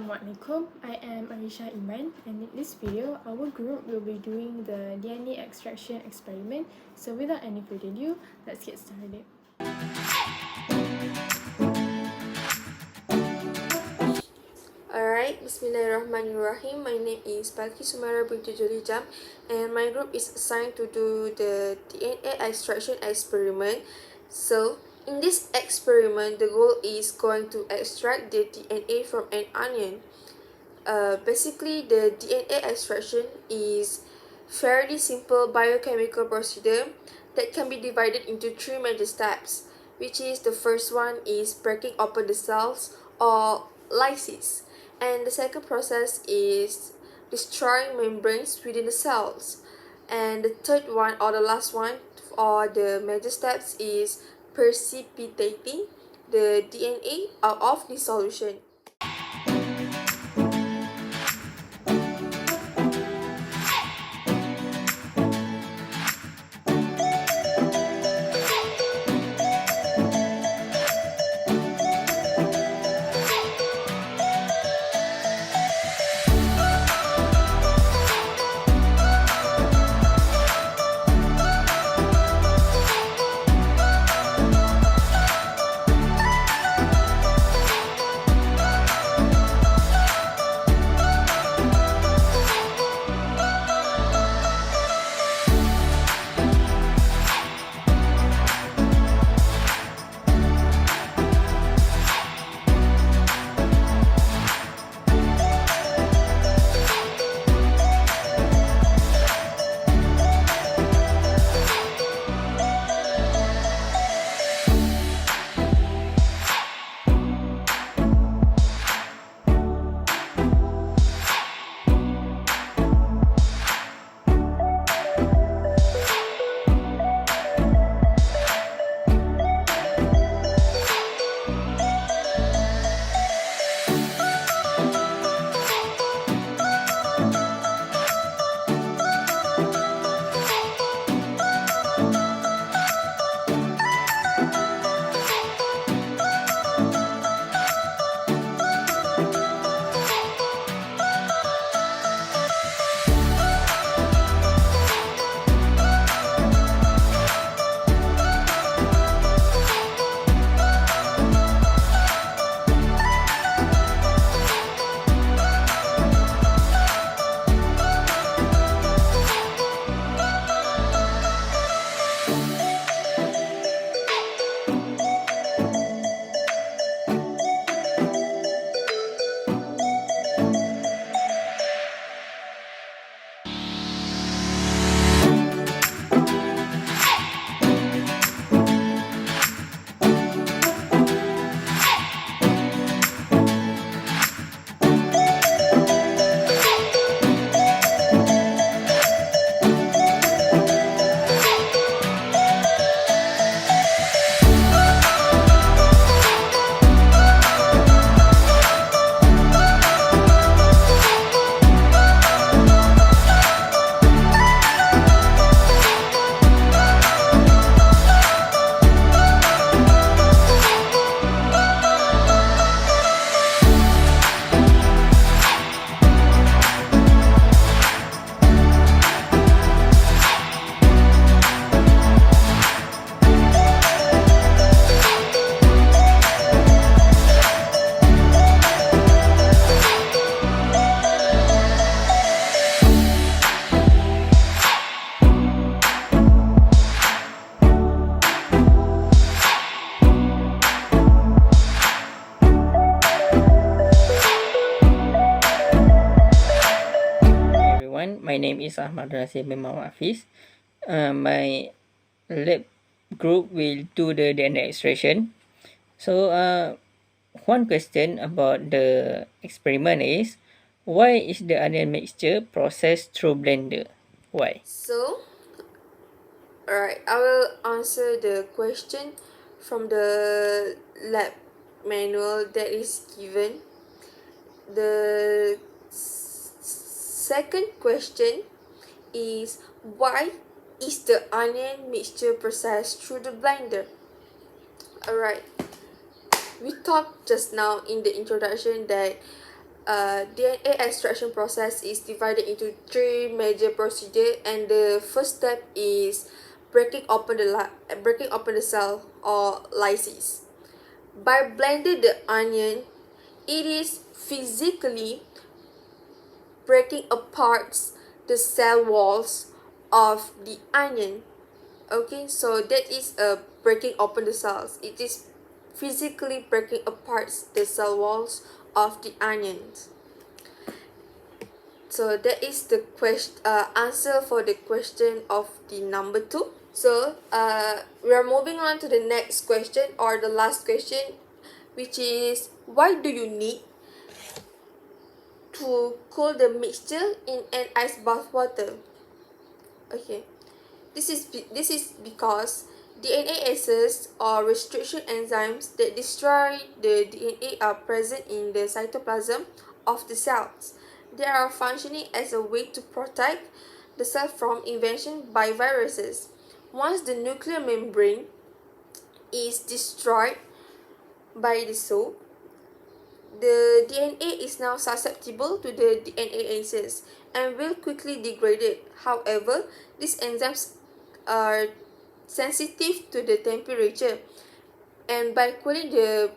Assalamualaikum, I am Arisha Iman, and in this video, our group will be doing the DNA extraction experiment. So without any further ado, let's get started. Alright, Bismillahirrahmanirrahim. My name is Balki Sumara binti Jolijam, and my group is assigned to do the DNA extraction experiment. So, in this experiment, the goal is going to extract the DNA from an onion. Basically, the DNA extraction is fairly simple biochemical procedure that can be divided into three major steps, which is the first one is breaking open the cells or lysis, and the second process is destroying membranes within the cells, and the third one or the last one or the major steps is precipitating the DNA out of the solution. My name is Ahmad Rasim bin Muhammad Hafiz. My lab group will do the DNA extraction. So, one question about the experiment is, why is the onion mixture processed through blender? Why? So, alright, I will answer the question from the lab manual that is given. The second question is, why is the onion mixture processed through the blender? Alright, we talked just now in the introduction that DNA extraction process is divided into three major procedures, and the first step is breaking open the cell or lysis. By blending the onion, it is physically breaking apart the cell walls of the onion. Okay, so that is breaking open the cells. It is physically breaking apart the cell walls of the onions. So that is the answer for the question of the number 2. So we are moving on to the next question, or the last question, which is, why do you need to cool the mixture in an ice bath water? Okay, this is because DNAases, or restriction enzymes that destroy the DNA, are present in the cytoplasm of the cells. They are functioning as a way to protect the cell from invasion by viruses. Once the nuclear membrane is destroyed by the soap, the DNA is now susceptible to the DNAases and will quickly degrade it. However, these enzymes are sensitive to the temperature, and by cooling the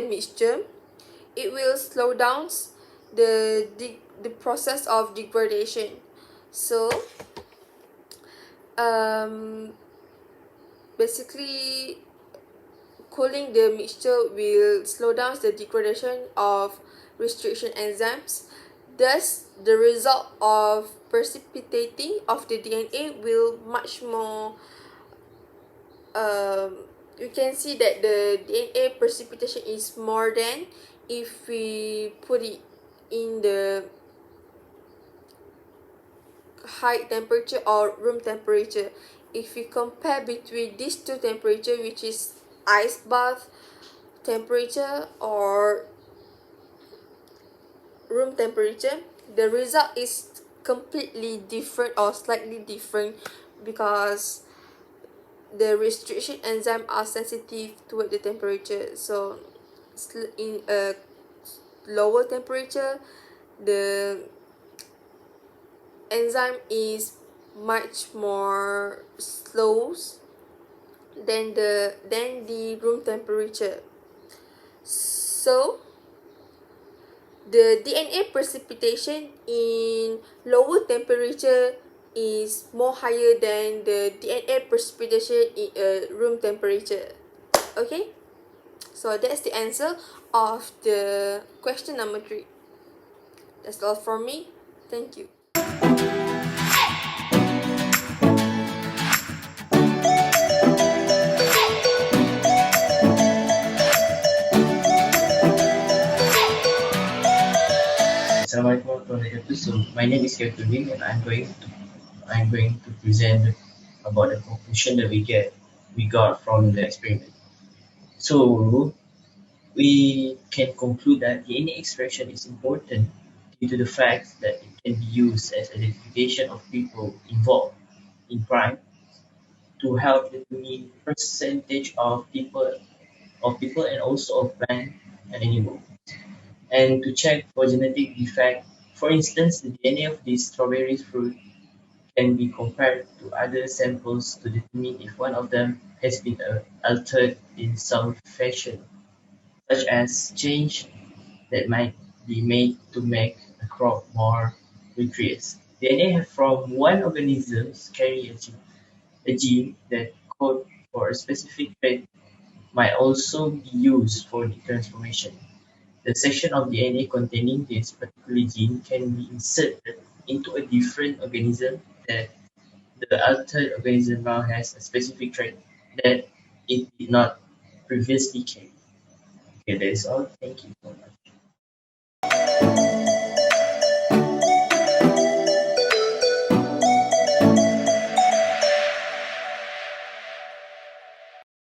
mixture, it will slow down the process of degradation. So basically, cooling the mixture will slow down the degradation of restriction enzymes. Thus, the result of precipitating of the DNA will much more, you can see that the DNA precipitation is more than if we put it in the high temperature or room temperature. If we compare between these two temperature, which is ice bath temperature or room temperature, the result is completely different or slightly different, because the restriction enzyme are sensitive toward the temperature. So in a lower temperature, the enzyme is much more slow than the room temperature. So the DNA precipitation in lower temperature is more higher than the DNA precipitation in a room temperature. Okay, so that's the answer of the question number 3. That's all from me. Thank you. Assalamualaikum warahmatullahi wabarakatuh. So my name is Kevin, and I'm going to present about the conclusion that we got from the experiment. So we can conclude that DNA extraction is important due to the fact that it can be used as identification of people involved in crime, to help determine percentage of people and also of plant and animal, and to check for genetic defect. For instance, the DNA of this strawberry fruit can be compared to other samples to determine if one of them has been altered in some fashion, such as change that might be made to make a crop more nutritious. DNA from one organism carry a gene that code for a specific trait might also be used for the transformation. The section of DNA containing this particular gene can be inserted into a different organism that the altered organism now has a specific trait that it did not previously carry. Okay, that is all. Thank you.